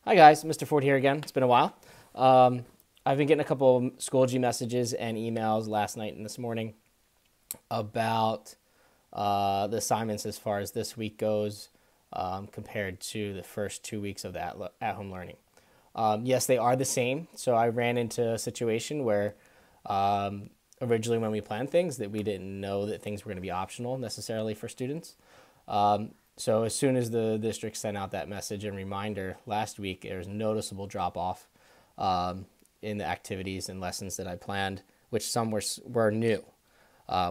Hi guys, Mr. Ford here again. It's been a while. I've been getting a couple of Schoology messages and emails last night and this morning about the assignments as far as this week goes compared to the first 2 weeks of the at-home learning. Yes, they are the same. So I ran into a situation where originally when we planned things that we didn't know that things were going to be optional necessarily for students. So as soon as the district sent out that message and reminder last week, there was a noticeable drop off in the activities and lessons that I planned, which some were new,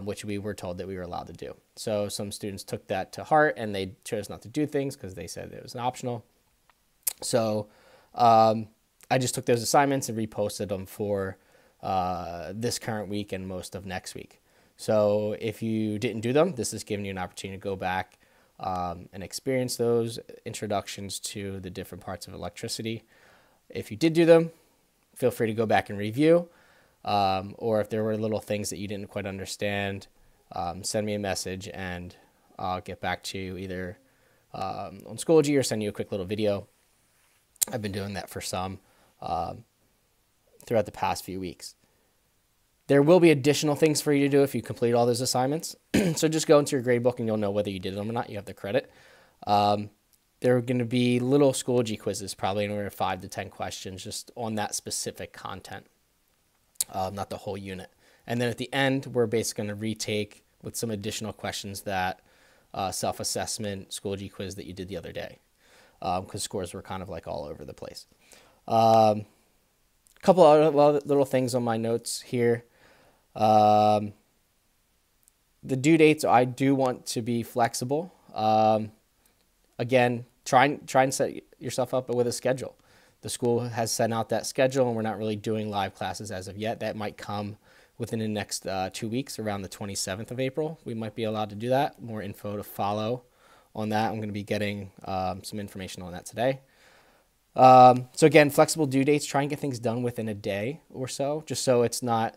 which we were told that we were allowed to do. So some students took that to heart and they chose not to do things because they said it was an optional. So I just took those assignments and reposted them for this current week and most of next week. So if you didn't do them, this is giving you an opportunity to go back and experience those introductions to the different parts of electricity. If you did do them, feel free to go back and review. Or if there were little things that you didn't quite understand, send me a message and I'll get back to you either on Schoology or send you a quick little video. I've been doing that for some throughout the past few weeks. There will be additional things for you to do if you complete all those assignments. So just go into your gradebook and you'll know whether you did them or not. You have the credit. There are going to be little Schoology quizzes, probably anywhere 5 to 10 questions just on that specific content, not the whole unit. And then at the end, we're basically going to retake with some additional questions that self-assessment Schoology quiz that you did the other day, because scores were kind of like all over the place. Couple other little things on my notes here. The due dates, I do want to be flexible. Again, try and set yourself up with a schedule. The school has sent out that schedule and we're not really doing live classes as of yet. That might come within the next 2 weeks, around the 27th of April. We might be allowed to do that. More info to follow on that. I'm going to be getting some information on that today. So again, flexible due dates, try and get things done within a day or so, just so it's not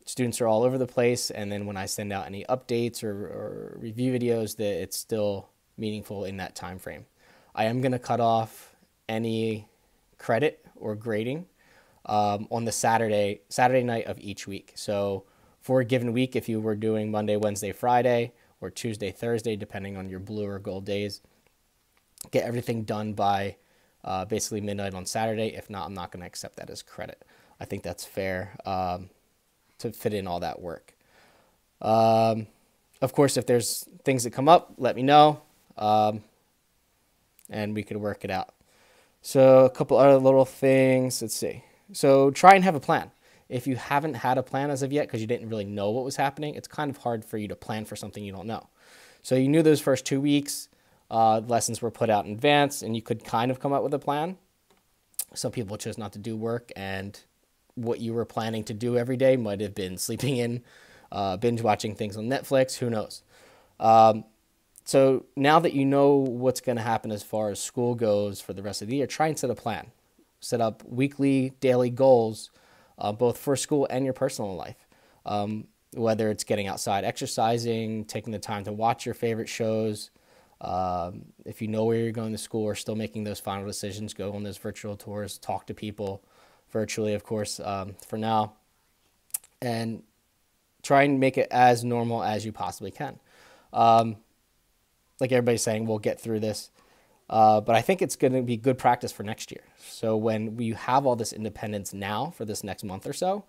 students are all over the place. And then when I send out any updates or review videos, that it's still meaningful in that time frame. I am going to cut off any credit or grading on the Saturday night of each week. So for a given week, if you were doing Monday, Wednesday, Friday, or Tuesday, Thursday, depending on your blue or gold days, get everything done by basically midnight on Saturday. If not, I'm not going to accept that as credit. I think that's fair to fit in all that work. Of course, if there's things that come up, let me know, and we could work it out. So a couple other little things. Let's see. So try and have a plan. If you haven't had a plan as of yet because you didn't really know what was happening, it's kind of hard for you to plan for something you don't know. So you knew those first 2 weeks. Lessons were put out in advance and you could kind of come up with a plan. Some people chose not to do work, and what you were planning to do every day might have been sleeping in, binge watching things on Netflix, who knows. So now that you know what's going to happen as far as school goes for the rest of the year, try and set a plan. Set up weekly, daily goals, both for school and your personal life. Whether it's getting outside, exercising, taking the time to watch your favorite shows. If you know where you're going to school or still making those final decisions, go on those virtual tours, talk to people virtually, of course, for now, and try and make it as normal as you possibly can. Like everybody's saying, we'll get through this, but I think it's going to be good practice for next year. So when we have all this independence now for this next month or so,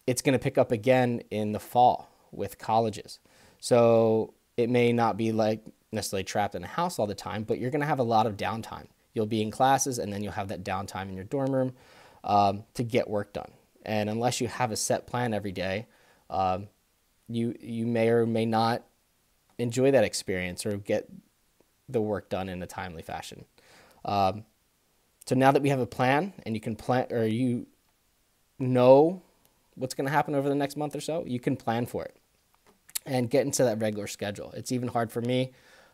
it's going to pick up again in the fall with colleges. So it may not be like necessarily trapped in a house all the time, but you're going to have a lot of downtime. You'll be in classes and then you'll have that downtime in your dorm room to get work done. And unless you have a set plan every day, you may or may not enjoy that experience or get the work done in a timely fashion. So now that we have a plan and you can plan, or you know what's going to happen over the next month or so, you can plan for it and get into that regular schedule. It's even hard for me.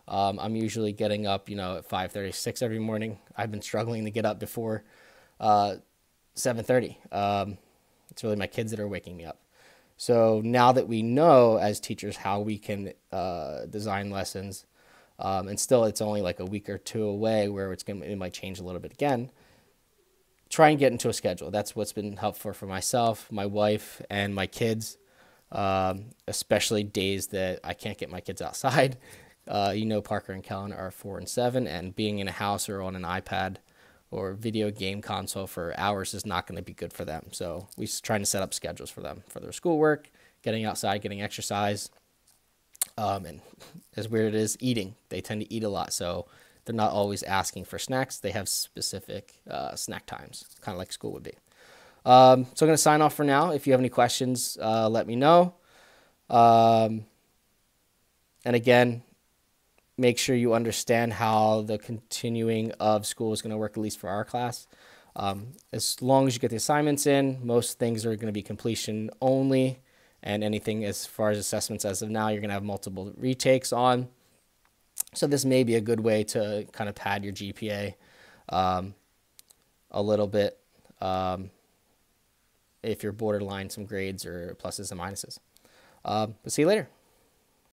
I'm usually getting up, at 5:36 every morning. I've been struggling to get up before 7:30. It's really my kids that are waking me up. So now that we know as teachers how we can design lessons and still it's only like a week or two away where it might change a little bit again. Try and get into a schedule. That's what's been helpful for myself, my wife, and my kids, especially days that I can't get my kids outside. Parker and Kellen are 4 and 7, and being in a house or on an iPad or video game console for hours is not going to be good for them. So we're trying to set up schedules for them, for their schoolwork, getting outside, getting exercise, and as weird it is, eating. They tend to eat a lot, so they're not always asking for snacks. They have specific snack times, kind of like school would be. So I'm going to sign off for now. If you have any questions, let me know. And again, make sure you understand how the continuing of school is going to work, at least for our class. As long as you get the assignments in, most things are going to be completion only, and anything as far as assessments as of now, you're going to have multiple retakes on. So this may be a good way to kind of pad your GPA a little bit if you're borderline some grades or pluses and minuses. But see you later.